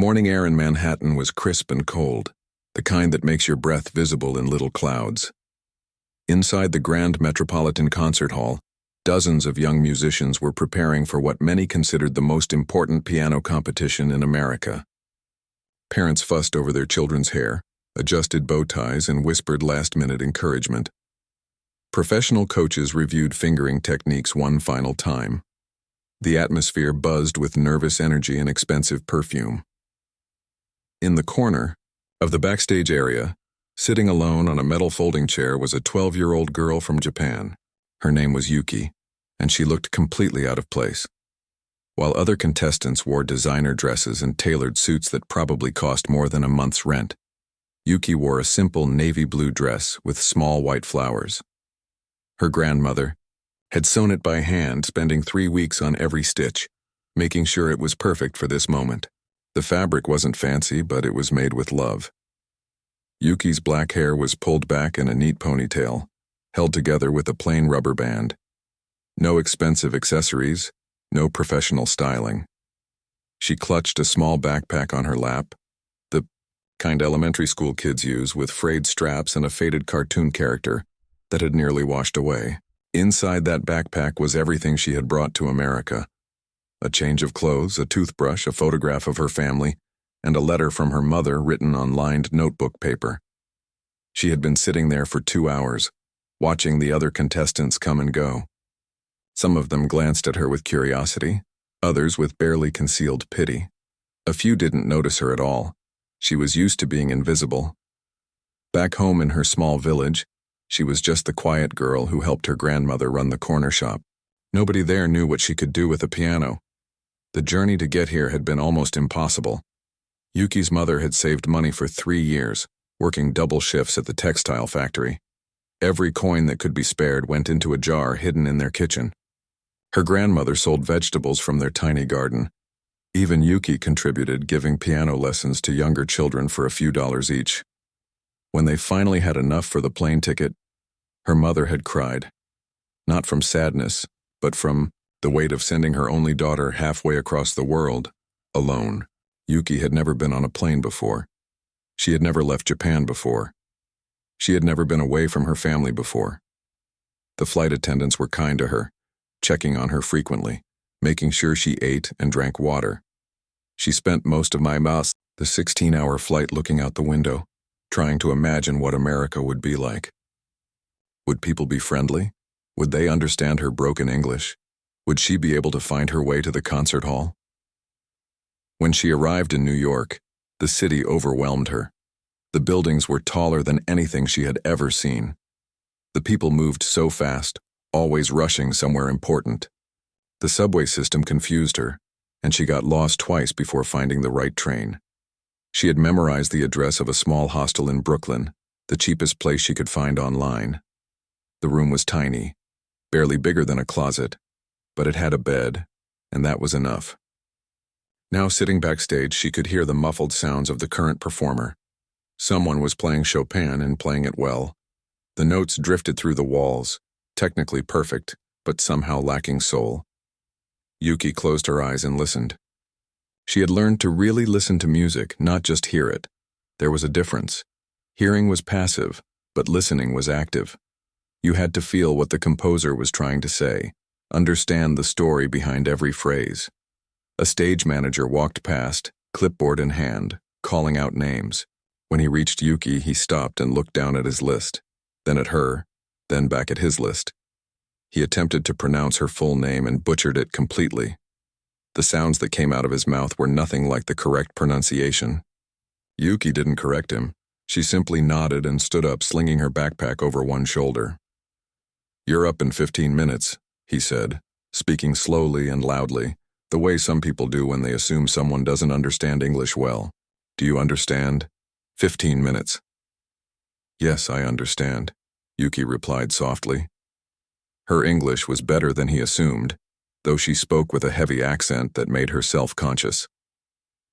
morning air in Manhattan was crisp and cold, the kind that makes your breath visible in little clouds. Inside the Grand Metropolitan Concert Hall, dozens of young musicians were preparing for what many considered the most important piano competition in America. Parents fussed over their children's hair, adjusted bow ties, and whispered last-minute encouragement. Professional coaches reviewed fingering techniques one final time. The atmosphere buzzed with nervous energy and expensive perfume. In the corner of the backstage area, sitting alone on a metal folding chair, was a 12-year-old girl from Japan. Her name was Yuki, and she looked completely out of place. While other contestants wore designer dresses and tailored suits that probably cost more than a month's rent, Yuki wore a simple navy blue dress with small white flowers. Her grandmother had sewn it by hand, spending 3 weeks on every stitch, making sure it was perfect for this moment. The fabric wasn't fancy, but it was made with love. Yuki's black hair was pulled back in a neat ponytail, held together with a plain rubber band. No expensive accessories, no professional styling. She clutched a small backpack on her lap, the kind elementary school kids use, with frayed straps and a faded cartoon character that had nearly washed away. Inside that backpack was everything she had brought to America. A change of clothes, a toothbrush, a photograph of her family, and a letter from her mother written on lined notebook paper. She had been sitting there for 2 hours, watching the other contestants come and go. Some of them glanced at her with curiosity, others with barely concealed pity. A few didn't notice her at all. She was used to being invisible. Back home in her small village, she was just the quiet girl who helped her grandmother run the corner shop. Nobody there knew what she could do with a piano. The journey to get here had been almost impossible. Yuki's mother had saved money for 3 years, working double shifts at the textile factory. Every coin that could be spared went into a jar hidden in their kitchen. Her grandmother sold vegetables from their tiny garden. Even Yuki contributed, giving piano lessons to younger children for a few dollars each. When they finally had enough for the plane ticket, her mother had cried. Not from sadness, but from the weight of sending her only daughter halfway across the world, alone. Yuki had never been on a plane before. She had never left Japan before. She had never been away from her family before. The flight attendants were kind to her, checking on her frequently, making sure she ate and drank water. She spent most of the 16-hour flight looking out the window, trying to imagine what America would be like. Would people be friendly? Would they understand her broken English? Would she be able to find her way to the concert hall? When she arrived in New York, the city overwhelmed her. The buildings were taller than anything she had ever seen. The people moved so fast, always rushing somewhere important. The subway system confused her, and she got lost twice before finding the right train. She had memorized the address of a small hostel in Brooklyn, the cheapest place she could find online. The room was tiny, barely bigger than a closet, but it had a bed, and that was enough. Now sitting backstage, she could hear the muffled sounds of the current performer. Someone was playing Chopin and playing it well. The notes drifted through the walls, technically perfect, but somehow lacking soul. Yuki closed her eyes and listened. She had learned to really listen to music, not just hear it. There was a difference. Hearing was passive, but listening was active. You had to feel what the composer was trying to say, understand the story behind every phrase. A stage manager walked past, clipboard in hand, calling out names. When he reached Yuki, he stopped and looked down at his list, then at her, then back at his list. He attempted to pronounce her full name and butchered it completely. The sounds that came out of his mouth were nothing like the correct pronunciation. Yuki didn't correct him. She simply nodded and stood up, slinging her backpack over one shoulder. "You're up in 15 minutes, he said, speaking slowly and loudly, the way some people do when they assume someone doesn't understand English well. Do you understand? 15 minutes. "Yes, I understand," Yuki replied softly. Her English was better than he assumed, though she spoke with a heavy accent that made her self-conscious.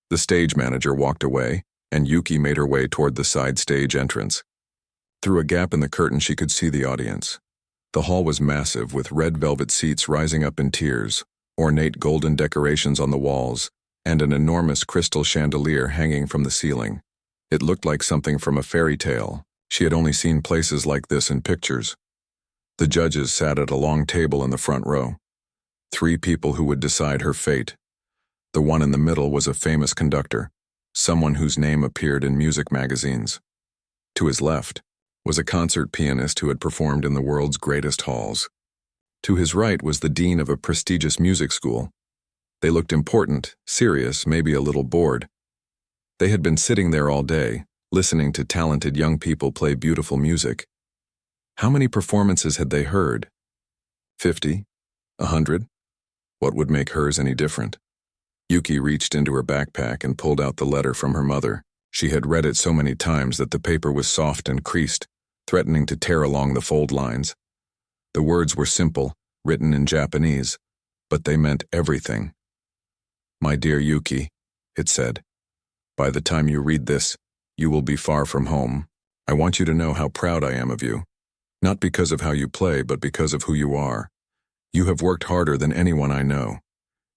The stage manager walked away, and Yuki made her way toward the side stage entrance. Through a gap in the curtain, she could see the audience. The hall was massive, with red velvet seats rising up in tiers, ornate golden decorations on the walls, and an enormous crystal chandelier hanging from the ceiling. It looked like something from a fairy tale. She had only seen places like this in pictures. The judges sat at a long table in the front row. 3 people who would decide her fate. The one in the middle was a famous conductor, someone whose name appeared in music magazines. To his left was a concert pianist who had performed in the world's greatest halls. To his right was the dean of a prestigious music school. They looked important, serious, maybe a little bored. They had been sitting there all day, listening to talented young people play beautiful music. How many performances had they heard? 50? 100? What would make hers any different? Yuki reached into her backpack and pulled out the letter from her mother. She had read it so many times that the paper was soft and creased, threatening to tear along the fold lines. The words were simple, written in Japanese, but they meant everything. "My dear Yuki," it said, "by the time you read this, you will be far from home. I want you to know how proud I am of you. Not because of how you play, but because of who you are. You have worked harder than anyone I know.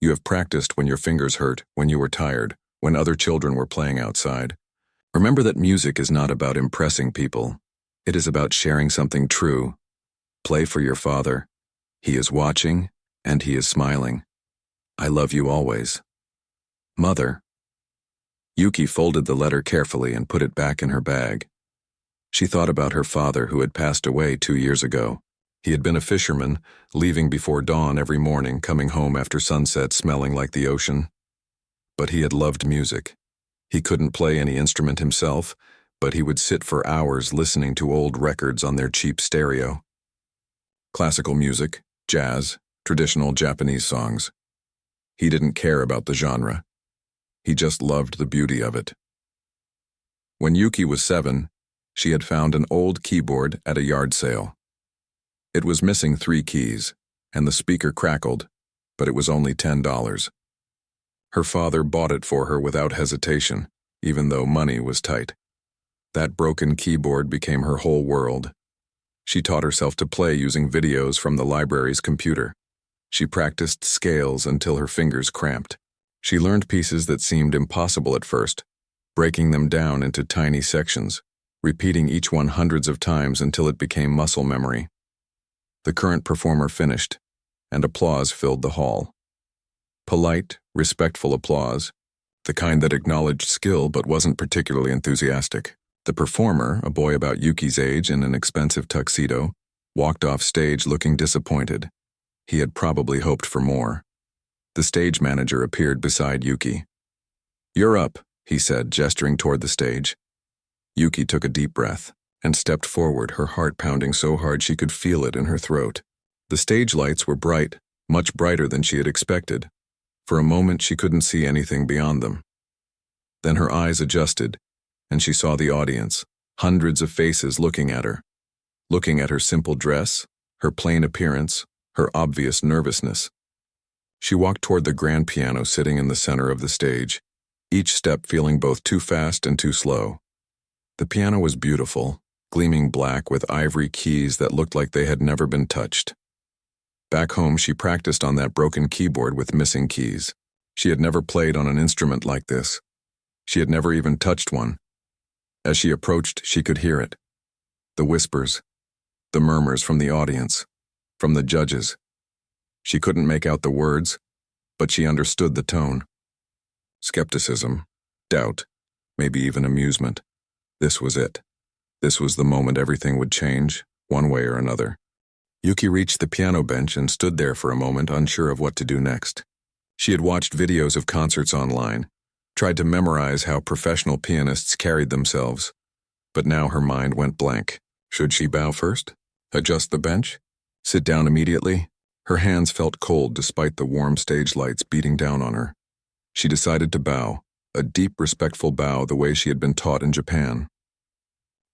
You have practiced when your fingers hurt, when you were tired, when other children were playing outside. Remember that music is not about impressing people. It is about sharing something true. Play for your father. He is watching, and he is smiling. I love you always. Mother." Yuki folded the letter carefully and put it back in her bag. She thought about her father who had passed away 2 years ago. He had been a fisherman, leaving before dawn every morning, coming home after sunset smelling like the ocean. But he had loved music. He couldn't play any instrument himself, but he would sit for hours listening to old records on their cheap stereo. Classical music, jazz, traditional Japanese songs. He didn't care about the genre. He just loved the beauty of it. When Yuki was 7, she had found an old keyboard at a yard sale. It was missing 3 keys, and the speaker crackled, but it was only $10. Her father bought it for her without hesitation, even though money was tight. That broken keyboard became her whole world. She taught herself to play using videos from the library's computer. She practiced scales until her fingers cramped. She learned pieces that seemed impossible at first, breaking them down into tiny sections, repeating each one hundreds of times until it became muscle memory. The current performer finished, and applause filled the hall. Polite, respectful applause, the kind that acknowledged skill but wasn't particularly enthusiastic. The performer, a boy about Yuki's age in an expensive tuxedo, walked off stage looking disappointed. He had probably hoped for more. The stage manager appeared beside Yuki. "You're up," he said, gesturing toward the stage. Yuki took a deep breath and stepped forward, her heart pounding so hard she could feel it in her throat. The stage lights were bright, much brighter than she had expected. For a moment she couldn't see anything beyond them. Then her eyes adjusted, and she saw the audience, hundreds of faces looking at her simple dress, her plain appearance, her obvious nervousness. She walked toward the grand piano sitting in the center of the stage, each step feeling both too fast and too slow. The piano was beautiful, gleaming black with ivory keys that looked like they had never been touched. Back home, she practiced on that broken keyboard with missing keys. She had never played on an instrument like this. She had never even touched one. As she approached, she could hear it. The whispers, the murmurs from the audience, from the judges. She couldn't make out the words, but she understood the tone. Skepticism, doubt, maybe even amusement. This was it. This was the moment everything would change, one way or another. Yuki reached the piano bench and stood there for a moment, unsure of what to do next. She had watched videos of concerts online, tried to memorize how professional pianists carried themselves, but now her mind went blank. Should she bow first? Adjust the bench? Sit down immediately? Her hands felt cold despite the warm stage lights beating down on her. She decided to bow, a deep, respectful bow the way she had been taught in Japan.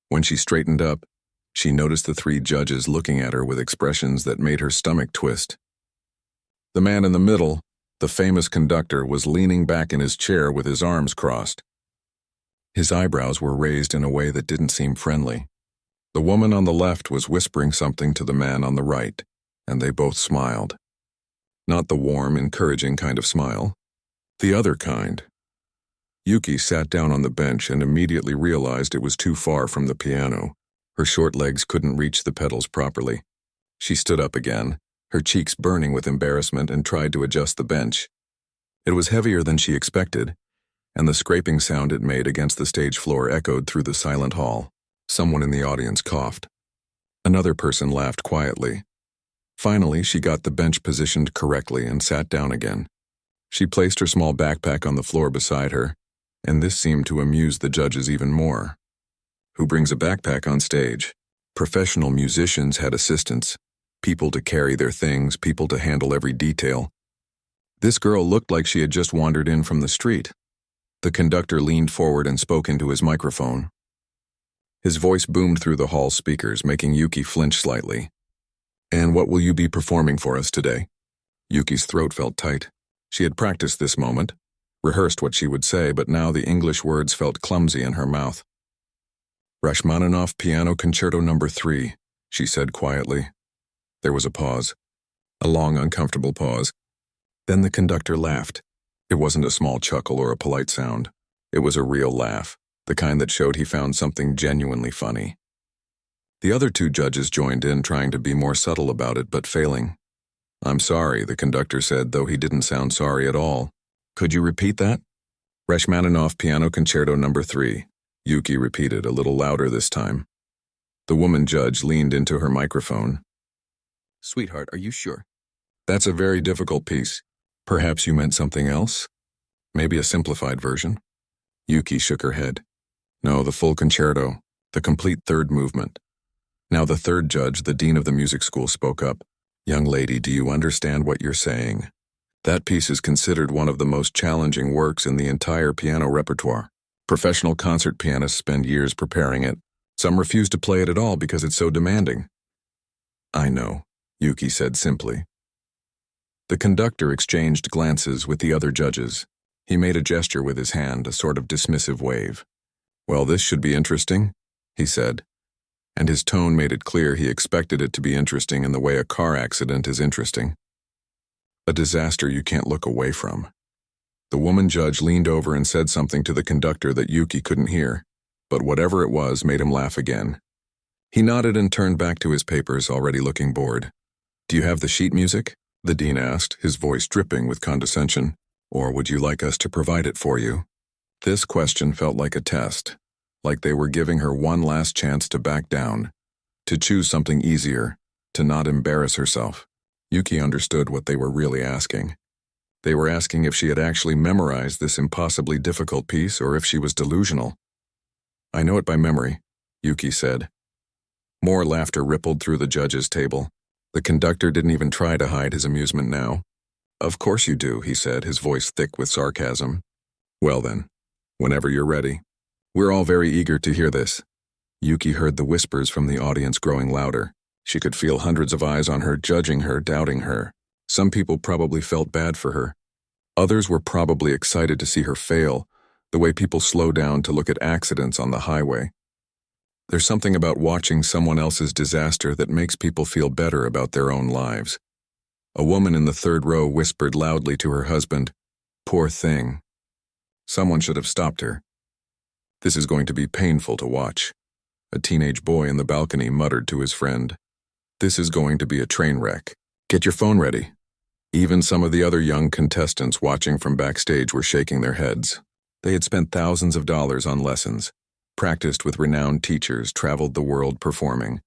When she straightened up, she noticed the 3 judges looking at her with expressions that made her stomach twist. The man in the middle, the famous conductor, was leaning back in his chair with his arms crossed. His eyebrows were raised in a way that didn't seem friendly. The woman on the left was whispering something to the man on the right, and they both smiled. Not the warm, encouraging kind of smile. The other kind. Yuki sat down on the bench and immediately realized it was too far from the piano. Her short legs couldn't reach the pedals properly. She stood up again, her cheeks burning with embarrassment, and tried to adjust the bench. It was heavier than she expected, and the scraping sound it made against the stage floor echoed through the silent hall. Someone in the audience coughed. Another person laughed quietly. Finally, she got the bench positioned correctly and sat down again. She placed her small backpack on the floor beside her, and this seemed to amuse the judges even more. Who brings a backpack on stage? Professional musicians had assistants, people to carry their things, people to handle every detail. This girl looked like she had just wandered in from the street. The conductor leaned forward and spoke into his microphone. His voice boomed through the hall speakers, making Yuki flinch slightly. "And what will you be performing for us today?" Yuki's throat felt tight. She had practiced this moment, rehearsed what she would say, but now the English words felt clumsy in her mouth. "Rachmaninoff Piano Concerto No. 3, she said quietly. There was a pause. A long, uncomfortable pause. Then the conductor laughed. It wasn't a small chuckle or a polite sound. It was a real laugh, the kind that showed he found something genuinely funny. The other two judges joined in, trying to be more subtle about it, but failing. "I'm sorry," the conductor said, though he didn't sound sorry at all. "Could you repeat that?" "Rachmaninoff Piano Concerto No. 3, Yuki repeated, a little louder this time. The woman judge leaned into her microphone. "Sweetheart, are you sure? That's a very difficult piece. Perhaps you meant something else? Maybe a simplified version?" Yuki shook her head. "No, the full concerto, the complete third movement." Now the third judge, the dean of the music school, spoke up. "Young lady, do you understand what you're saying? That piece is considered one of the most challenging works in the entire piano repertoire. Professional concert pianists spend years preparing it. Some refuse to play it at all because it's so demanding." "I know," Yuki said simply. The conductor exchanged glances with the other judges. He made a gesture with his hand, a sort of dismissive wave. "Well, this should be interesting," he said. And his tone made it clear he expected it to be interesting in the way a car accident is interesting. A disaster you can't look away from. The woman judge leaned over and said something to the conductor that Yuki couldn't hear, but whatever it was made him laugh again. He nodded and turned back to his papers, already looking bored. "Do you have the sheet music?" the dean asked, his voice dripping with condescension. "Or would you like us to provide it for you?" This question felt like a test, like they were giving her one last chance to back down, to choose something easier, to not embarrass herself. Yuki understood what they were really asking. They were asking if she had actually memorized this impossibly difficult piece or if she was delusional. "I know it by memory," Yuki said. More laughter rippled through the judges' table. The conductor didn't even try to hide his amusement now. "Of course you do," he said, his voice thick with sarcasm. "Well then, whenever you're ready. We're all very eager to hear this." Yuki heard the whispers from the audience growing louder. She could feel hundreds of eyes on her, judging her, doubting her. Some people probably felt bad for her. Others were probably excited to see her fail, the way people slow down to look at accidents on the highway. There's something about watching someone else's disaster that makes people feel better about their own lives. A woman in the third row whispered loudly to her husband, "Poor thing." Someone should have stopped her. "This is going to be painful to watch." A teenage boy in the balcony muttered to his friend, "This is going to be a train wreck. Get your phone ready." Even some of the other young contestants watching from backstage were shaking their heads. They had spent thousands of dollars on lessons, practiced with renowned teachers, traveled the world performing.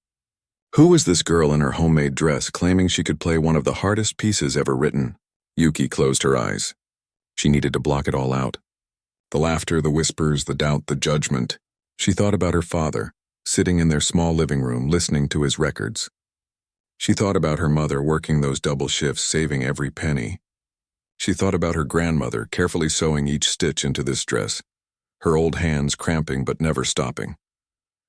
Who was this girl in her homemade dress claiming she could play one of the hardest pieces ever written? Yuki closed her eyes. She needed to block it all out. The laughter, the whispers, the doubt, the judgment. She thought about her father, sitting in their small living room listening to his records. She thought about her mother working those double shifts, saving every penny. She thought about her grandmother carefully sewing each stitch into this dress, her old hands cramping but never stopping.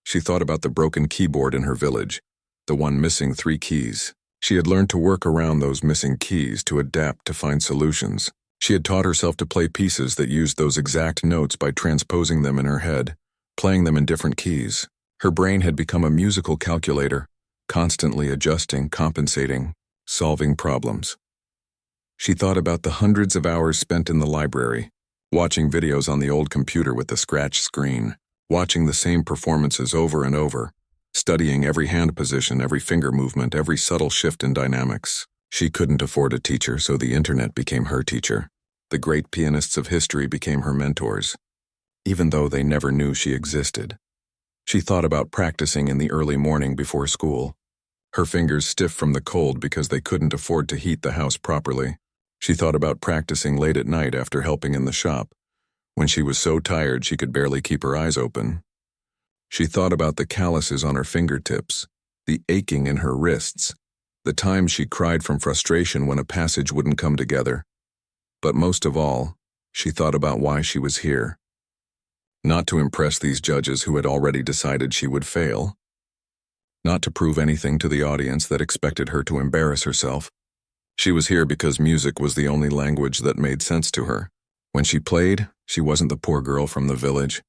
She thought about the broken keyboard in her village, the one missing 3 keys. She had learned to work around those missing keys, to adapt, to find solutions. She had taught herself to play pieces that used those exact notes by transposing them in her head, playing them in different keys. Her brain had become a musical calculator, constantly adjusting, compensating, solving problems. She thought about the hundreds of hours spent in the library, watching videos on the old computer with the scratch screen, watching the same performances over and over, studying every hand position, every finger movement, every subtle shift in dynamics. She couldn't afford a teacher, so the internet became her teacher. The great pianists of history became her mentors, even though they never knew she existed. She thought about practicing in the early morning before school, her fingers stiff from the cold because they couldn't afford to heat the house properly. She thought about practicing late at night after helping in the shop, when she was so tired she could barely keep her eyes open. She thought about the calluses on her fingertips, the aching in her wrists, the times she cried from frustration when a passage wouldn't come together. But most of all, she thought about why she was here. Not to impress these judges who had already decided she would fail. Not to prove anything to the audience that expected her to embarrass herself. She was here because music was the only language that made sense to her. When she played, she wasn't the poor girl from the village.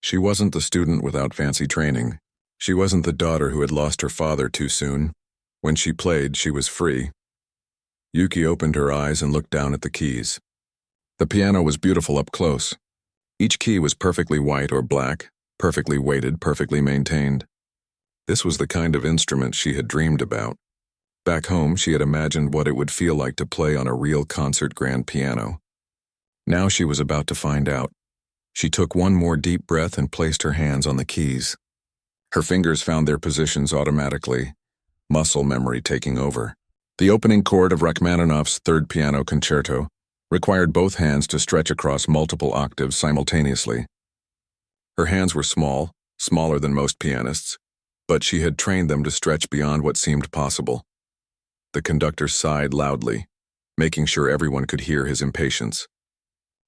She wasn't the student without fancy training. She wasn't the daughter who had lost her father too soon. When she played, she was free. Yuki opened her eyes and looked down at the keys. The piano was beautiful up close. Each key was perfectly white or black, perfectly weighted, perfectly maintained. This was the kind of instrument she had dreamed about. Back home, she had imagined what it would feel like to play on a real concert grand piano. Now she was about to find out. She took one more deep breath and placed her hands on the keys. Her fingers found their positions automatically, muscle memory taking over. The opening chord of Rachmaninoff's Third Piano Concerto required both hands to stretch across multiple octaves simultaneously. Her hands were small, smaller than most pianists, but she had trained them to stretch beyond what seemed possible. The conductor sighed loudly, making sure everyone could hear his impatience.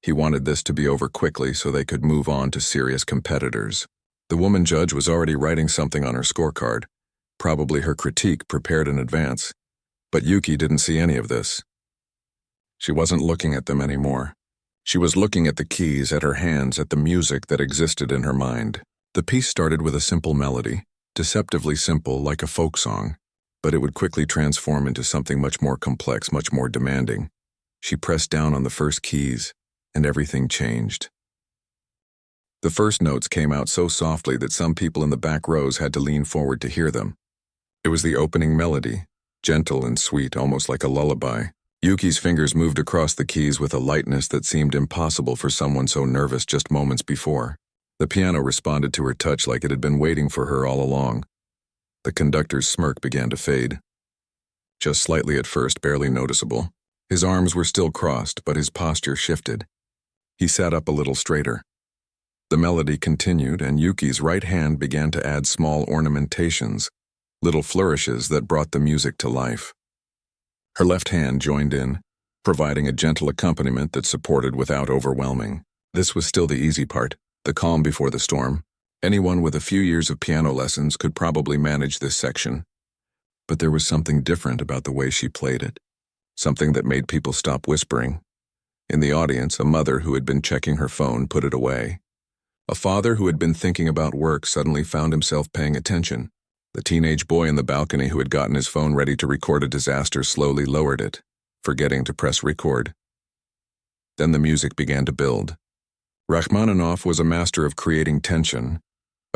He wanted this to be over quickly so they could move on to serious competitors. The woman judge was already writing something on her scorecard, probably her critique prepared in advance, but Yuki didn't see any of this. She wasn't looking at them anymore. She was looking at the keys, at her hands, at the music that existed in her mind. The piece started with a simple melody, deceptively simple like a folk song, but it would quickly transform into something much more complex, much more demanding. She pressed down on the first keys, and everything changed. The first notes came out so softly that some people in the back rows had to lean forward to hear them. It was the opening melody, gentle and sweet, almost like a lullaby. Yuki's fingers moved across the keys with a lightness that seemed impossible for someone so nervous just moments before. The piano responded to her touch like it had been waiting for her all along. The conductor's smirk began to fade. Just slightly at first, barely noticeable. His arms were still crossed, but his posture shifted. He sat up a little straighter. The melody continued, and Yuki's right hand began to add small ornamentations, little flourishes that brought the music to life. Her left hand joined in, providing a gentle accompaniment that supported without overwhelming. This was still the easy part, the calm before the storm. Anyone with a few years of piano lessons could probably manage this section. But there was something different about the way she played it, something that made people stop whispering. In the audience, a mother who had been checking her phone put it away. A father who had been thinking about work suddenly found himself paying attention. The teenage boy in the balcony who had gotten his phone ready to record a disaster slowly lowered it, forgetting to press record. Then the music began to build. Rachmaninoff was a master of creating tension,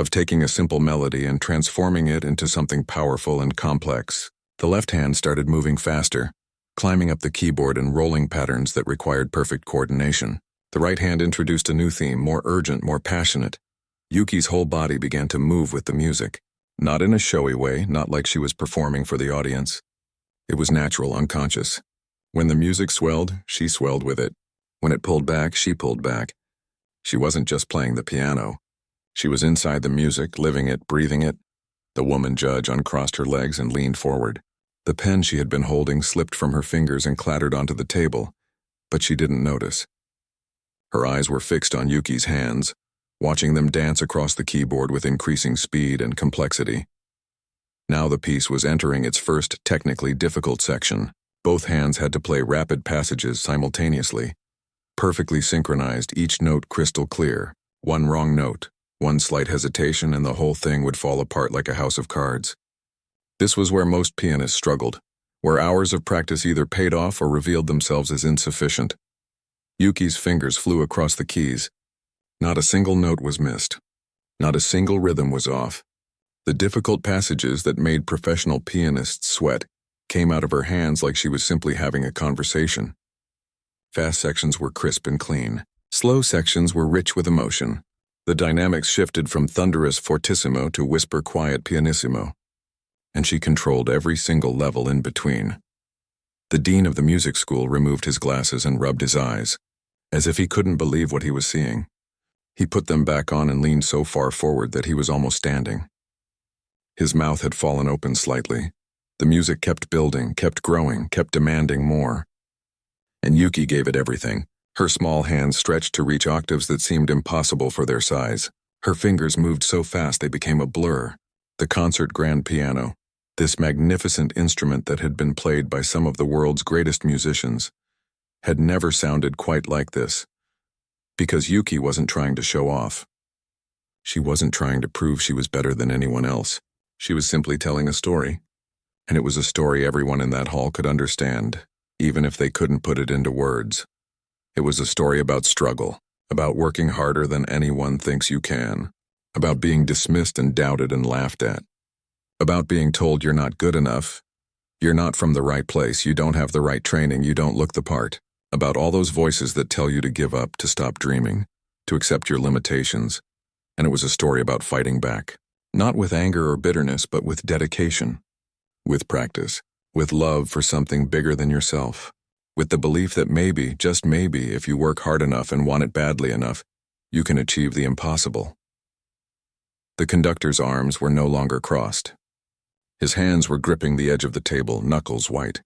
of taking a simple melody and transforming it into something powerful and complex. The left hand started moving faster, climbing up the keyboard in rolling patterns that required perfect coordination. The right hand introduced a new theme, more urgent, more passionate. Yuki's whole body began to move with the music. Not in a showy way, not like she was performing for the audience. It was natural, unconscious. When the music swelled, she swelled with it. When it pulled back, she pulled back. She wasn't just playing the piano. She was inside the music, living it, breathing it. The woman judge uncrossed her legs and leaned forward. The pen she had been holding slipped from her fingers and clattered onto the table, but she didn't notice. Her eyes were fixed on Yuki's hands, watching them dance across the keyboard with increasing speed and complexity. Now the piece was entering its first technically difficult section. Both hands had to play rapid passages simultaneously, perfectly synchronized, each note crystal clear. One wrong note, one slight hesitation, and the whole thing would fall apart like a house of cards. This was where most pianists struggled, where hours of practice either paid off or revealed themselves as insufficient. Yuki's fingers flew across the keys. Not a single note was missed. Not a single rhythm was off. The difficult passages that made professional pianists sweat came out of her hands like she was simply having a conversation. Fast sections were crisp and clean. Slow sections were rich with emotion. The dynamics shifted from thunderous fortissimo to whisper quiet pianissimo. And she controlled every single level in between. The dean of the music school removed his glasses and rubbed his eyes, as if he couldn't believe what he was seeing. He put them back on and leaned so far forward that he was almost standing. His mouth had fallen open slightly. The music kept building, kept growing, kept demanding more. And Yuki gave it everything. Her small hands stretched to reach octaves that seemed impossible for their size. Her fingers moved so fast they became a blur. The concert grand piano, this magnificent instrument that had been played by some of the world's greatest musicians, had never sounded quite like this. Because Yuki wasn't trying to show off. She wasn't trying to prove she was better than anyone else. She was simply telling a story. And it was a story everyone in that hall could understand, even if they couldn't put it into words. It was a story about struggle, about working harder than anyone thinks you can, about being dismissed and doubted and laughed at, about being told you're not good enough, you're not from the right place, you don't have the right training, you don't look the part, about all those voices that tell you to give up, to stop dreaming, to accept your limitations. And it was a story about fighting back, not with anger or bitterness, but with dedication, with practice, with love for something bigger than yourself, with the belief that maybe, just maybe, if you work hard enough and want it badly enough, you can achieve the impossible. The conductor's arms were no longer crossed. His hands were gripping the edge of the table, knuckles white.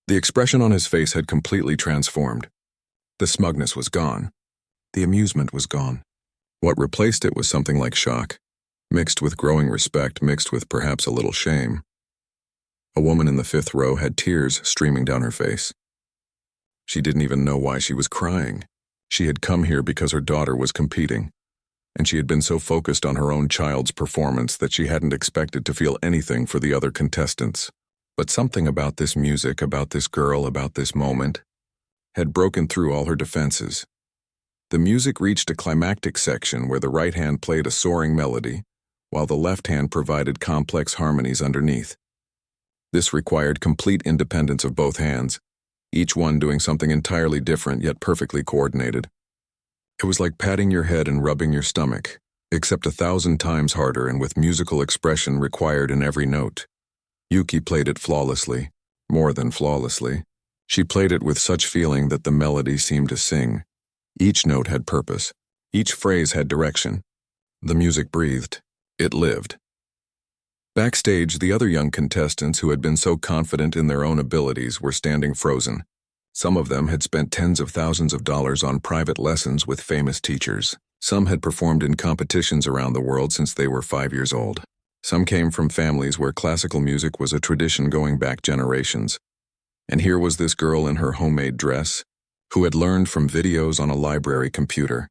The expression on his face had completely transformed. The smugness was gone. The amusement was gone. What replaced it was something like shock, mixed with growing respect, mixed with perhaps a little shame. A woman in the 5th row had tears streaming down her face. She didn't even know why she was crying. She had come here because her daughter was competing, and she had been so focused on her own child's performance that she hadn't expected to feel anything for the other contestants. But something about this music, about this girl, about this moment, had broken through all her defenses. The music reached a climactic section where the right hand played a soaring melody, while the left hand provided complex harmonies underneath. This required complete independence of both hands, each one doing something entirely different yet perfectly coordinated. It was like patting your head and rubbing your stomach, except 1,000 times harder and with musical expression required in every note. Yuki played it flawlessly, more than flawlessly. She played it with such feeling that the melody seemed to sing. Each note had purpose. Each phrase had direction. The music breathed. It lived. Backstage, the other young contestants who had been so confident in their own abilities were standing frozen. Some of them had spent tens of thousands of dollars on private lessons with famous teachers. Some had performed in competitions around the world since they were 5 years old. Some came from families where classical music was a tradition going back generations. And here was this girl in her homemade dress, who had learned from videos on a library computer,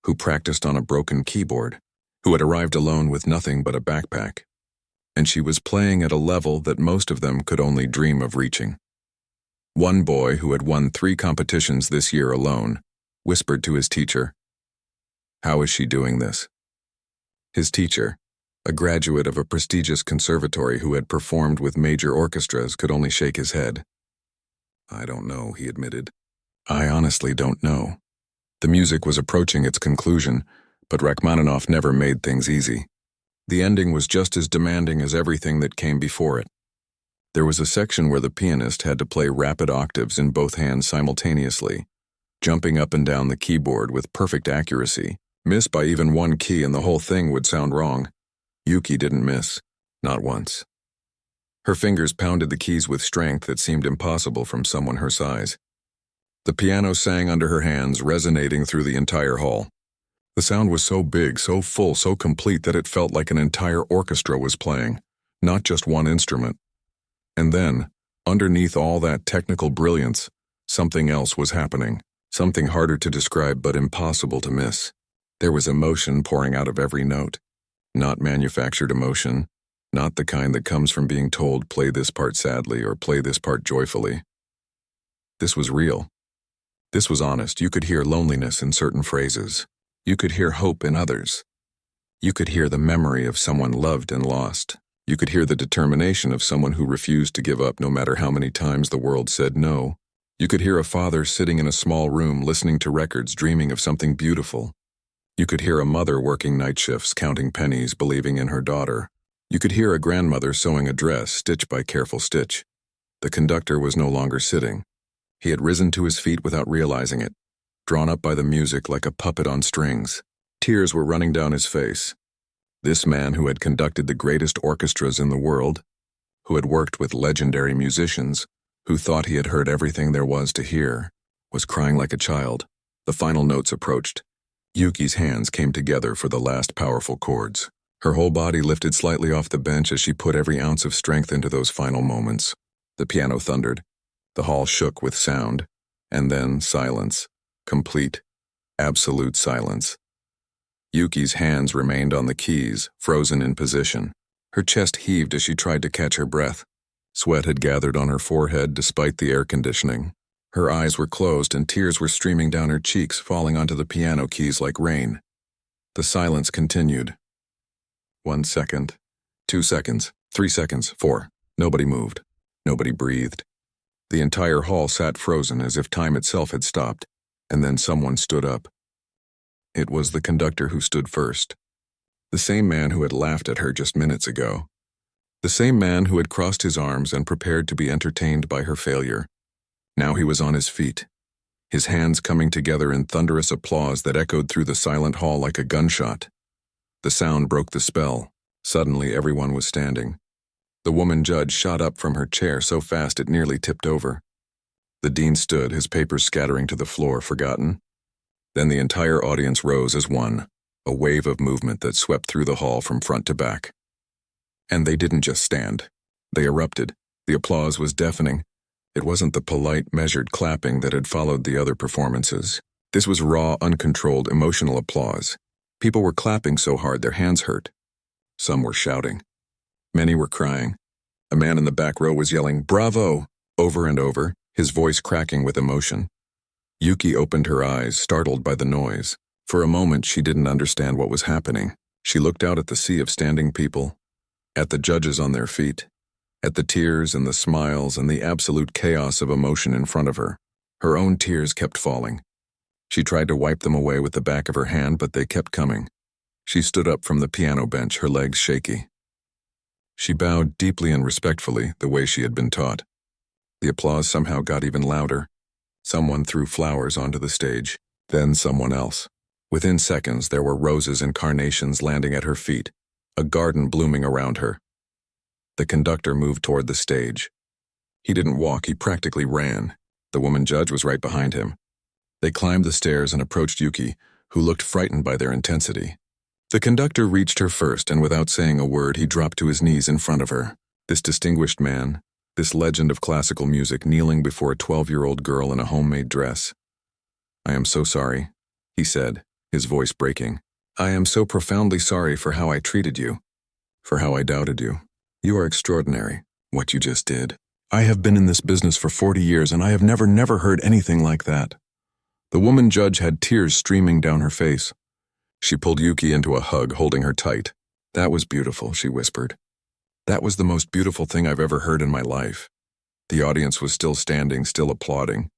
who practiced on a broken keyboard, who had arrived alone with nothing but a backpack. And she was playing at a level that most of them could only dream of reaching. One boy, who had won 3 competitions this year alone, whispered to his teacher, "How is she doing this?" His teacher, a graduate of a prestigious conservatory who had performed with major orchestras, could only shake his head. "I don't know," he admitted. "I honestly don't know." The music was approaching its conclusion, but Rachmaninoff never made things easy. The ending was just as demanding as everything that came before it. There was a section where the pianist had to play rapid octaves in both hands simultaneously, jumping up and down the keyboard with perfect accuracy. Miss by even one key and the whole thing would sound wrong. Yuki didn't miss, not once. Her fingers pounded the keys with strength that seemed impossible from someone her size. The piano sang under her hands, resonating through the entire hall. The sound was so big, so full, so complete that it felt like an entire orchestra was playing, not just one instrument. And then, underneath all that technical brilliance, something else was happening, something harder to describe but impossible to miss. There was emotion pouring out of every note. Not manufactured emotion, Not the kind that comes from being told, play this part sadly or play this part joyfully. This was real. This was honest. You could hear loneliness in certain phrases. You could hear hope in others. You could hear the memory of someone loved and lost. You could hear the determination of someone who refused to give up no matter how many times the world said no. You could hear a father sitting in a small room listening to records, dreaming of something beautiful. You could hear a mother working night shifts, counting pennies, believing in her daughter. You could hear a grandmother sewing a dress, stitch by careful stitch. The conductor was no longer sitting. He had risen to his feet without realizing it, drawn up by the music like a puppet on strings. Tears were running down his face. This man who had conducted the greatest orchestras in the world, who had worked with legendary musicians, who thought he had heard everything there was to hear, was crying like a child. The final notes approached. Yuki's hands came together for the last powerful chords. Her whole body lifted slightly off the bench as she put every ounce of strength into those final moments. The piano thundered. The hall shook with sound. And then silence. Complete, absolute silence. Yuki's hands remained on the keys, frozen in position. Her chest heaved as she tried to catch her breath. Sweat had gathered on her forehead despite the air conditioning. Her eyes were closed and tears were streaming down her cheeks, falling onto the piano keys like rain. The silence continued. 1 second, 2 seconds, 3 seconds, 4. Nobody moved. Nobody breathed. The entire hall sat frozen as if time itself had stopped, and then someone stood up. It was the conductor who stood first. The same man who had laughed at her just minutes ago. The same man who had crossed his arms and prepared to be entertained by her failure. Now he was on his feet, his hands coming together in thunderous applause that echoed through the silent hall like a gunshot. The sound broke the spell. Suddenly everyone was standing. The woman judge shot up from her chair so fast it nearly tipped over. The dean stood, his papers scattering to the floor, forgotten. Then the entire audience rose as one, a wave of movement that swept through the hall from front to back. And they didn't just stand. They erupted. The applause was deafening. It wasn't the polite, measured clapping that had followed the other performances. This was raw, uncontrolled, emotional applause. People were clapping so hard their hands hurt. Some were shouting. Many were crying. A man in the back row was yelling, "Bravo!" over and over, his voice cracking with emotion. Yuki opened her eyes, startled by the noise. For a moment, she didn't understand what was happening. She looked out at the sea of standing people, at the judges on their feet, at the tears and the smiles and the absolute chaos of emotion in front of her. Her own tears kept falling. She tried to wipe them away with the back of her hand, but they kept coming. She stood up from the piano bench, her legs shaky. She bowed deeply and respectfully, the way she had been taught. The applause somehow got even louder. Someone threw flowers onto the stage, then someone else. Within seconds, there were roses and carnations landing at her feet, a garden blooming around her. The conductor moved toward the stage. He didn't walk, he practically ran. The woman judge was right behind him. They climbed the stairs and approached Yuki, who looked frightened by their intensity. The conductor reached her first, and without saying a word, he dropped to his knees in front of her. This distinguished man, this legend of classical music, kneeling before a 12-year-old girl in a homemade dress. "I am so sorry," he said, his voice breaking. "I am so profoundly sorry for how I treated you, for how I doubted you. You are extraordinary, what you just did. I have been in this business for 40 years, and I have never heard anything like that." The woman judge had tears streaming down her face. She pulled Yuki into a hug, holding her tight. "That was beautiful," she whispered. "That was the most beautiful thing I've ever heard in my life." The audience was still standing, still applauding.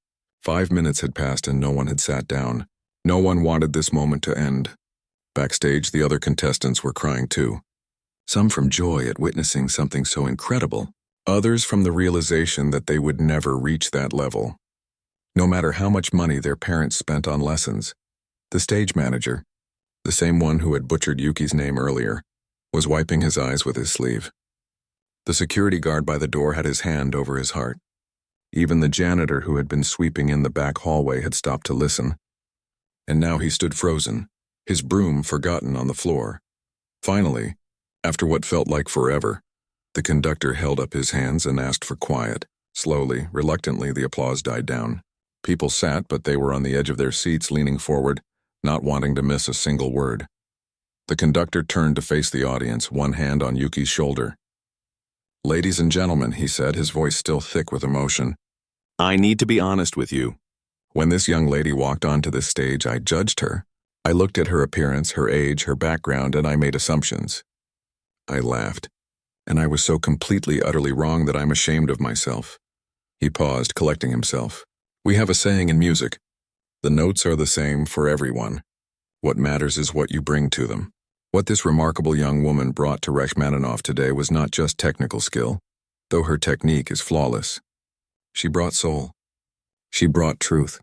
5 minutes had passed and no one had sat down. No one wanted this moment to end. Backstage, the other contestants were crying too. Some from joy at witnessing something so incredible. Others from the realization that they would never reach that level. No matter how much money their parents spent on lessons. The stage manager, the same one who had butchered Yuki's name earlier, was wiping his eyes with his sleeve. The security guard by the door had his hand over his heart. Even the janitor who had been sweeping in the back hallway had stopped to listen. And now he stood frozen, his broom forgotten on the floor. Finally, after what felt like forever, the conductor held up his hands and asked for quiet. Slowly, reluctantly, the applause died down. People sat, but they were on the edge of their seats, leaning forward, not wanting to miss a single word. The conductor turned to face the audience, one hand on Yuki's shoulder. "Ladies and gentlemen," he said, his voice still thick with emotion, "I need to be honest with you. When this young lady walked onto this stage, I judged her. I looked at her appearance, her age, her background, and I made assumptions. I laughed, and I was so completely, utterly wrong that I'm ashamed of myself." He paused, collecting himself. "We have a saying in music. The notes are the same for everyone. What matters is what you bring to them." What this remarkable young woman brought to Rachmaninoff today was not just technical skill, though her technique is flawless. She brought soul. She brought truth.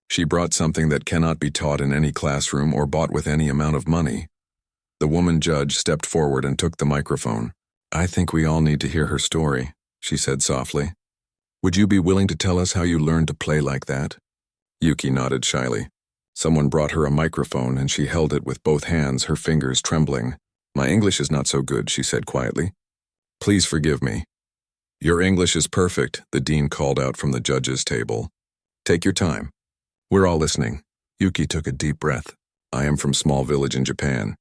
She brought something that cannot be taught in any classroom or bought with any amount of money. The woman judge stepped forward and took the microphone. "I think we all need to hear her story," she said softly. "Would you be willing to tell us how you learned to play like that?" Yuki nodded shyly. Someone brought her a microphone and she held it with both hands, her fingers trembling. "My English is not so good," she said quietly. "Please forgive me." "Your English is perfect," the dean called out from the judges' table. "Take your time. We're all listening." Yuki took a deep breath. "I am from small village in Japan.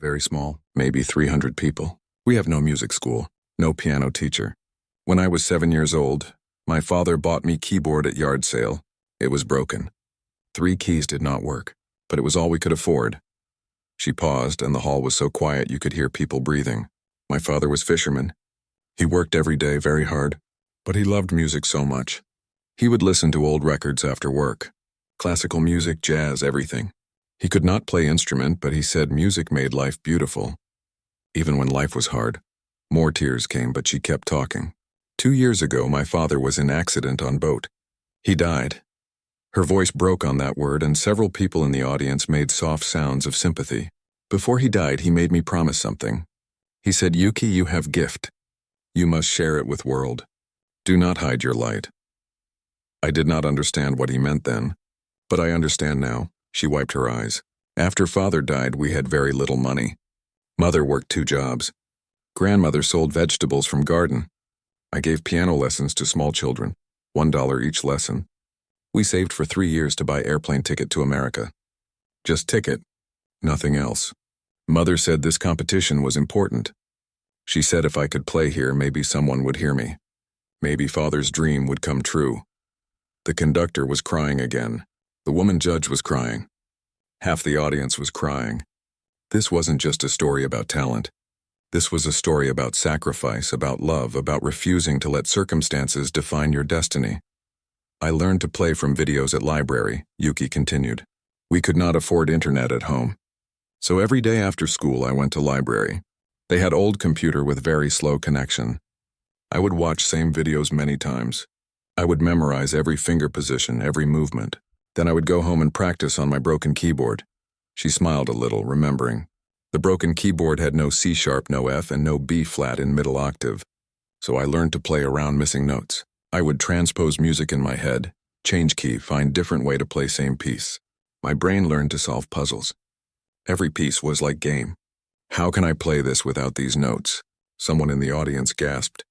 Very small, maybe 300 people. We have no music school, no piano teacher. When I was 7 years old, my father bought me keyboard at yard sale. It was broken. 3 keys did not work, but it was all we could afford." She paused, and the hall was so quiet you could hear people breathing. "My father was fisherman. He worked every day very hard, but he loved music so much. He would listen to old records after work. Classical music, jazz, everything. He could not play instrument, but he said music made life beautiful. Even when life was hard." More tears came, but she kept talking. 2 years ago, my father was in accident on boat. He died." Her voice broke on that word, and several people in the audience made soft sounds of sympathy. "Before he died, he made me promise something. He said, 'Yuki, you have gift. You must share it with world. Do not hide your light.' I did not understand what he meant then, but I understand now." She wiped her eyes. "After father died, we had very little money. Mother worked 2 jobs. Grandmother sold vegetables from garden. I gave piano lessons to small children, $1 each lesson. We saved for 3 years to buy airplane ticket to America. Just ticket, nothing else. Mother said this competition was important. She said if I could play here, maybe someone would hear me. Maybe father's dream would come true." The conductor was crying again. The woman judge was crying. Half the audience was crying. This wasn't just a story about talent. This was a story about sacrifice, about love, about refusing to let circumstances define your destiny. "I learned to play from videos at library," Yuki continued. "We could not afford internet at home. So every day after school I went to library. They had old computer with very slow connection. I would watch same videos many times. I would memorize every finger position, every movement. Then I would go home and practice on my broken keyboard." She smiled a little, remembering. The broken keyboard had no C sharp, no F, and no B flat in middle octave. So I learned to play around missing notes. I would transpose music in my head, change key, find different way to play same piece. My brain learned to solve puzzles. Every piece was like game. "How can I play this without these notes?" Someone in the audience gasped.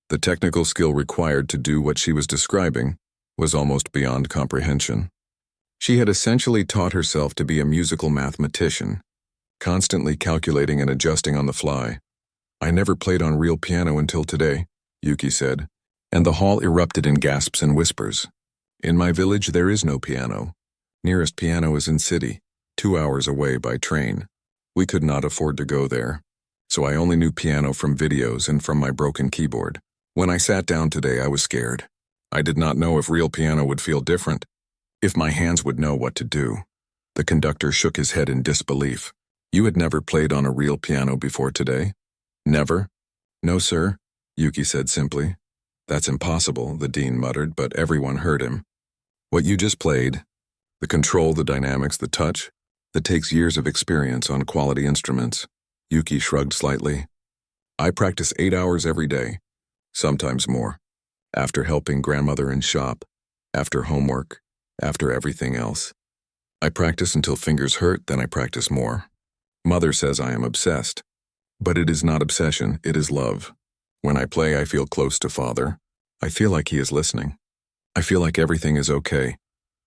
The technical skill required to do what she was describing was almost beyond comprehension. She had essentially taught herself to be a musical mathematician, constantly calculating and adjusting on the fly. "I never played on real piano until today," Yuki said, and the hall erupted in gasps and whispers. "In my village there is no piano. Nearest piano is in city, 2 hours away by train. We could not afford to go there, so I only knew piano from videos and from my broken keyboard. When I sat down today, I was scared. I did not know if real piano would feel different, if my hands would know what to do." The conductor shook his head in disbelief. "You had never played on a real piano before today?" "Never?" "No, sir," Yuki said simply. "That's impossible," the dean muttered, but everyone heard him. "What you just played, the control, the dynamics, the touch, that takes years of experience on quality instruments." Yuki shrugged slightly. "I practice 8 hours every day, sometimes more, after helping grandmother in shop, after homework, after everything else. I practice until fingers hurt, then I practice more. Mother says I am obsessed, but it is not obsession, it is love. When I play, I feel close to father. I feel like he is listening. I feel like everything is okay."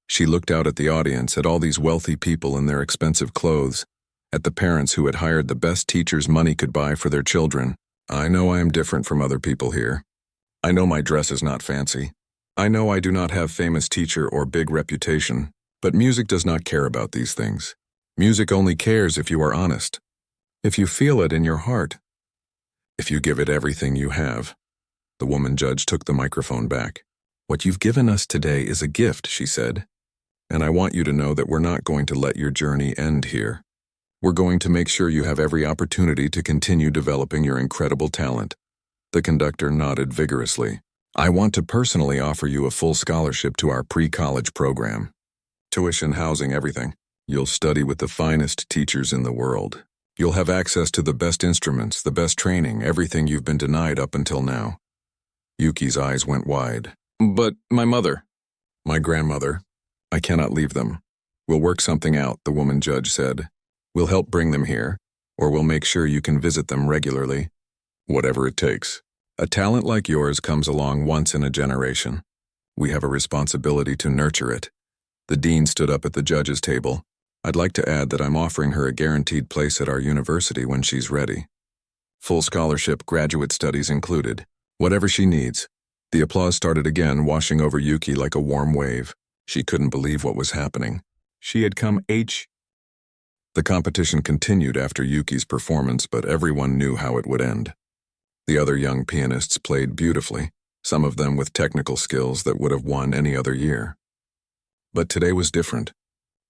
She looked out at the audience, at all these wealthy people in their expensive clothes, at the parents who had hired the best teachers money could buy for their children. I know I am different from other people here. I know my dress is not fancy. I know I do not have famous teacher or big reputation, but music does not care about these things. Music only cares if you are honest, if you feel it in your heart, if you give it everything you have. The woman judge took the microphone back. What you've given us today is a gift, she said. And I want you to know that we're not going to let your journey end here. We're going to make sure you have every opportunity to continue developing your incredible talent. The conductor nodded vigorously. I want to personally offer you a full scholarship to our pre-college program. Tuition, housing, everything. You'll study with the finest teachers in the world. You'll have access to the best instruments, the best training, everything you've been denied up until now. Yuki's eyes went wide. But my mother. My grandmother. I cannot leave them. We'll work something out, the woman judge said. We'll help bring them here, or we'll make sure you can visit them regularly. Whatever it takes. A talent like yours comes along once in a generation. We have a responsibility to nurture it. The dean stood up at the judge's table. I'd like to add that I'm offering her a guaranteed place at our university when she's ready. Full scholarship, graduate studies included. Whatever she needs. The applause started again, washing over Yuki like a warm wave. She couldn't believe what was happening. She had come The competition continued after Yuki's performance, but everyone knew how it would end. The other young pianists played beautifully, some of them with technical skills that would have won any other year. But today was different.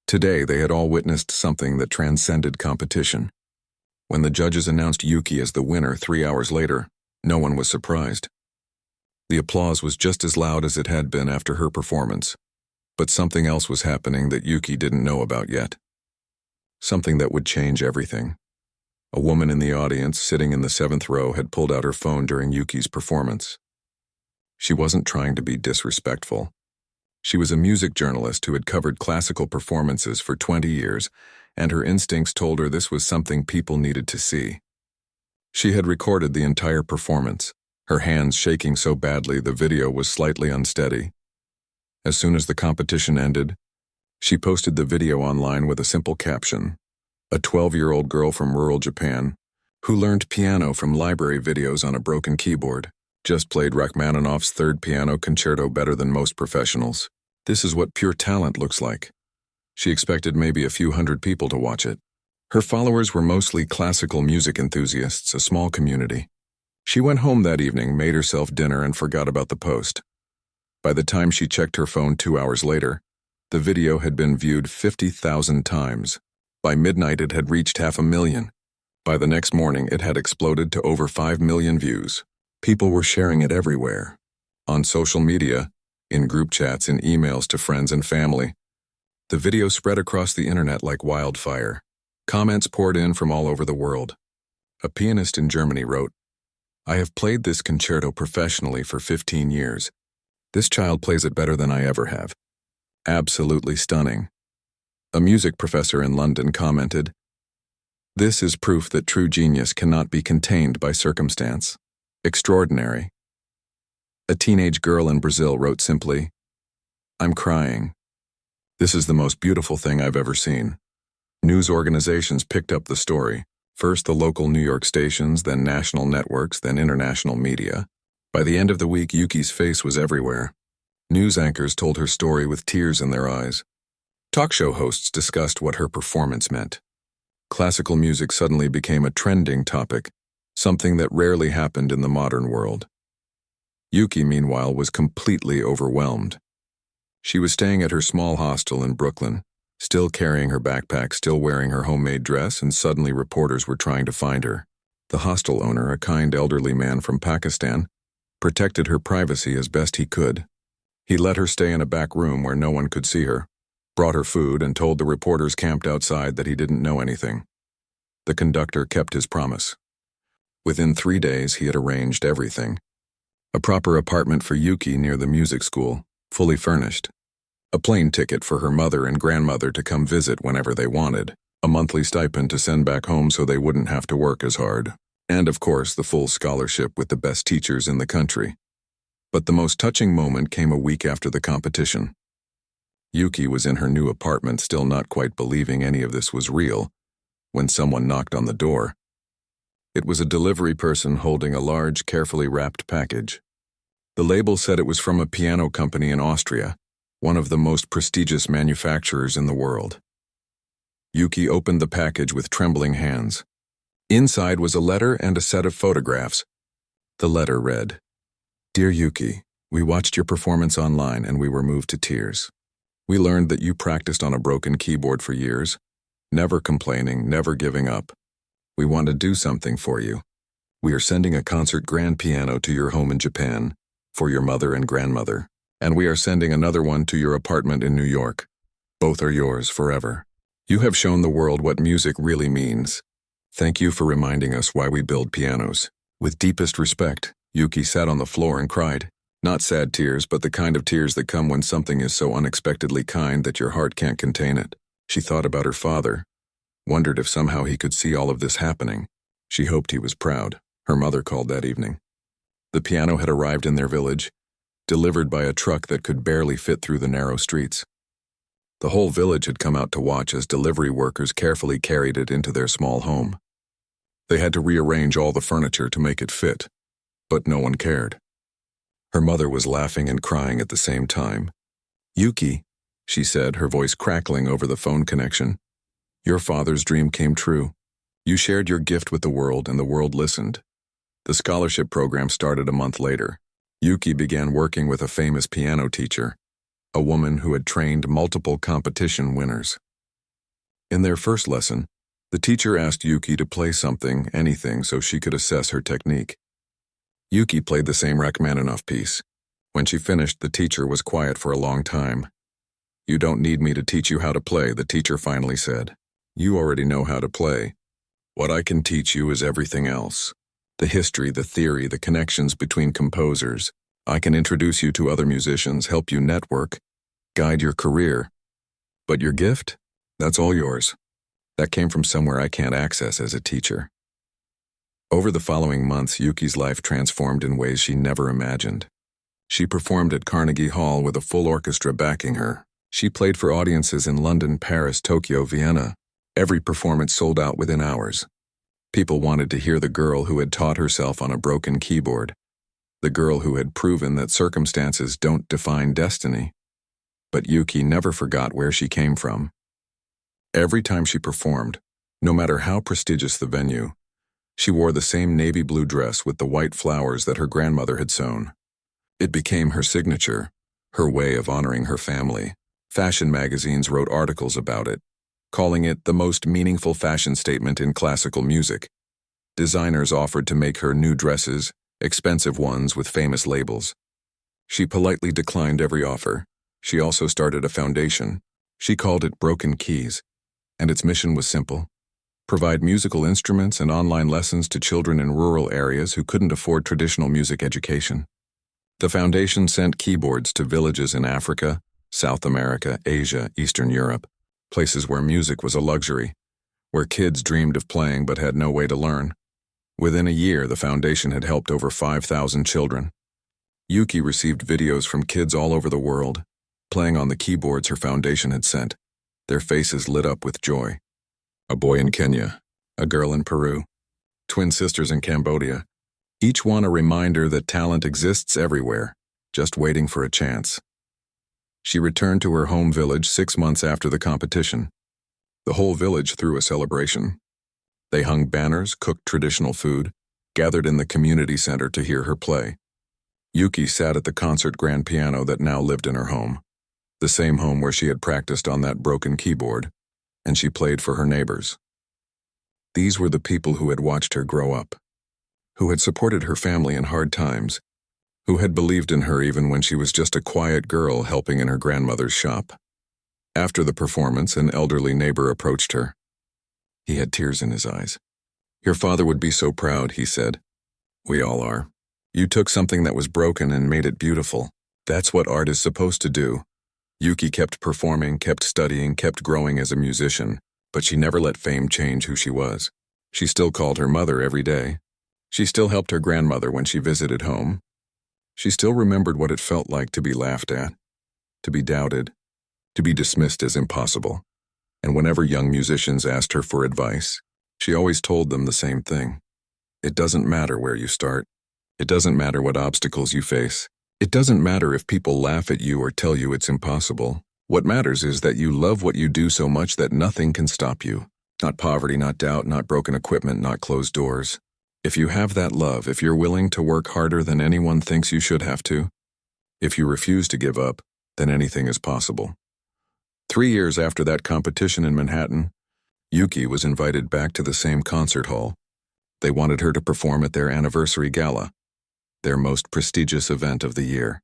Today they had all witnessed something that transcended competition. When the judges announced Yuki as the winner 3 hours later, no one was surprised. The applause was just as loud as it had been after her performance, but something else was happening that Yuki didn't know about yet. Something that would change everything. A woman in the audience, sitting in the 7th row, had pulled out her phone during Yuki's performance. She wasn't trying to be disrespectful. She was a music journalist who had covered classical performances for 20 years, and her instincts told her this was something people needed to see. She had recorded the entire performance, her hands shaking so badly the video was slightly unsteady. As soon as the competition ended, she posted the video online with a simple caption. A 12-year-old girl from rural Japan, who learned piano from library videos on a broken keyboard, just played Rachmaninoff's third piano concerto better than most professionals. This is what pure talent looks like. She expected maybe a few hundred people to watch it. Her followers were mostly classical music enthusiasts, a small community. She went home that evening, made herself dinner, and forgot about the post. By the time she checked her phone 2 hours later, the video had been viewed 50,000 times. By midnight, it had reached 500,000. By the next morning, it had exploded to over 5 million views. People were sharing it everywhere. On social media, in group chats, in emails to friends and family. The video spread across the internet like wildfire. Comments poured in from all over the world. A pianist in Germany wrote, "I have played this concerto professionally for 15 years. This child plays it better than I ever have. Absolutely stunning." A music professor in London commented, "This is proof that true genius cannot be contained by circumstance. Extraordinary." A teenage girl in Brazil wrote simply, "I'm crying. This is the most beautiful thing I've ever seen." News organizations picked up the story, first the local New York stations, then national networks, then international media. By the end of the week, Yuki's face was everywhere. News anchors told her story with tears in their eyes. Talk show hosts discussed what her performance meant. Classical music suddenly became a trending topic, something that rarely happened in the modern world. Yuki, meanwhile, was completely overwhelmed. She was staying at her small hostel in Brooklyn, still carrying her backpack, still wearing her homemade dress, and suddenly reporters were trying to find her. The hostel owner, a kind elderly man from Pakistan, protected her privacy as best he could. He let her stay in a back room where no one could see her, brought her food, and told the reporters camped outside that he didn't know anything. The conductor kept his promise. Within 3 days, he had arranged everything. A proper apartment for Yuki near the music school, fully furnished. A plane ticket for her mother and grandmother to come visit whenever they wanted. A monthly stipend to send back home so they wouldn't have to work as hard. And of course, the full scholarship with the best teachers in the country. But the most touching moment came a week after the competition. Yuki was in her new apartment, still not quite believing any of this was real, when someone knocked on the door. It was a delivery person holding a large, carefully wrapped package. The label said it was from a piano company in Austria, one of the most prestigious manufacturers in the world. Yuki opened the package with trembling hands. Inside was a letter and a set of photographs. The letter read, "Dear Yuki, we watched your performance online and we were moved to tears. We learned that you practiced on a broken keyboard for years, never complaining, never giving up. We want to do something for you. We are sending a concert grand piano to your home in Japan, for your mother and grandmother, and we are sending another one to your apartment in New York. Both are yours forever. You have shown the world what music really means. Thank you for reminding us why we build pianos." With deepest respect, Yuki sat on the floor and cried. Not sad tears, but the kind of tears that come when something is so unexpectedly kind that your heart can't contain it. She thought about her father, wondered if somehow he could see all of this happening. She hoped he was proud. Her mother called that evening. The piano had arrived in their village, delivered by a truck that could barely fit through the narrow streets. The whole village had come out to watch as delivery workers carefully carried it into their small home. They had to rearrange all the furniture to make it fit, but no one cared. Her mother was laughing and crying at the same time. "Yuki," she said, her voice crackling over the phone connection, "your father's dream came true. You shared your gift with the world and the world listened." The scholarship program started a month later. Yuki began working with a famous piano teacher, a woman who had trained multiple competition winners. In their first lesson, the teacher asked Yuki to play something, anything, so she could assess her technique. Yuki played the same Rachmaninoff piece. When she finished, the teacher was quiet for a long time. "You don't need me to teach you how to play," the teacher finally said. "You already know how to play. What I can teach you is everything else. The history, the theory, the connections between composers. I can introduce you to other musicians, help you network, guide your career. But your gift? That's all yours. That came from somewhere I can't access as a teacher." Over the following months, Yuki's life transformed in ways she never imagined. She performed at Carnegie Hall with a full orchestra backing her. She played for audiences in London, Paris, Tokyo, Vienna. Every performance sold out within hours. People wanted to hear the girl who had taught herself on a broken keyboard, the girl who had proven that circumstances don't define destiny. But Yuki never forgot where she came from. Every time she performed, no matter how prestigious the venue, she wore the same navy blue dress with the white flowers that her grandmother had sewn. It became her signature, her way of honoring her family. Fashion magazines wrote articles about it, calling it the most meaningful fashion statement in classical music. Designers offered to make her new dresses, expensive ones with famous labels. She politely declined every offer. She also started a foundation. She called it Broken Keys, and its mission was simple: provide musical instruments and online lessons to children in rural areas who couldn't afford traditional music education. The foundation sent keyboards to villages in Africa, South America, Asia, Eastern Europe, places where music was a luxury, where kids dreamed of playing but had no way to learn. Within a year, the foundation had helped over 5,000 children. Yuki received videos from kids all over the world, playing on the keyboards her foundation had sent. Their faces lit up with joy. A boy in Kenya, a girl in Peru, twin sisters in Cambodia, each one a reminder that talent exists everywhere, just waiting for a chance. She returned to her home village 6 months after the competition. The whole village threw a celebration. They hung banners, cooked traditional food, gathered in the community center to hear her play. Yuki sat at the concert grand piano that now lived in her home, the same home where she had practiced on that broken keyboard, and she played for her neighbors. These were the people who had watched her grow up, who had supported her family in hard times, who had believed in her even when she was just a quiet girl helping in her grandmother's shop. After the performance, an elderly neighbor approached her. He had tears in his eyes. "Your father would be so proud," he said. "We all are. You took something that was broken and made it beautiful. That's what art is supposed to do." Yuki kept performing, kept studying, kept growing as a musician, but she never let fame change who she was. She still called her mother every day. She still helped her grandmother when she visited home. She still remembered what it felt like to be laughed at, to be doubted, to be dismissed as impossible. And whenever young musicians asked her for advice, she always told them the same thing. It doesn't matter where you start. It doesn't matter what obstacles you face. It doesn't matter if people laugh at you or tell you it's impossible. What matters is that you love what you do so much that nothing can stop you. Not poverty, not doubt, not broken equipment, not closed doors. If you have that love, if you're willing to work harder than anyone thinks you should have to, if you refuse to give up, then anything is possible. 3 years after that competition in Manhattan, Yuki was invited back to the same concert hall. They wanted her to perform at their anniversary gala, their most prestigious event of the year.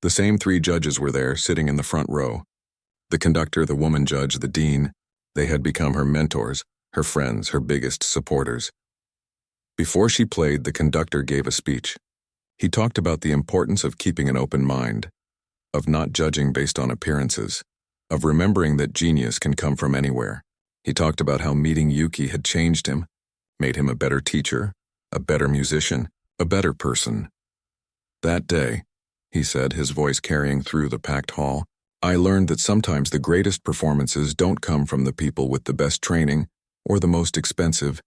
The same 3 judges were there, sitting in the front row. The conductor, the woman judge, the dean. They had become her mentors, her friends, her biggest supporters. Before she played, the conductor gave a speech. He talked about the importance of keeping an open mind, of not judging based on appearances, of remembering that genius can come from anywhere. He talked about how meeting Yuki had changed him, made him a better teacher, a better musician, a better person. That day, he said, his voice carrying through the packed hall, I learned that sometimes the greatest performances don't come from the people with the best training or the most expensive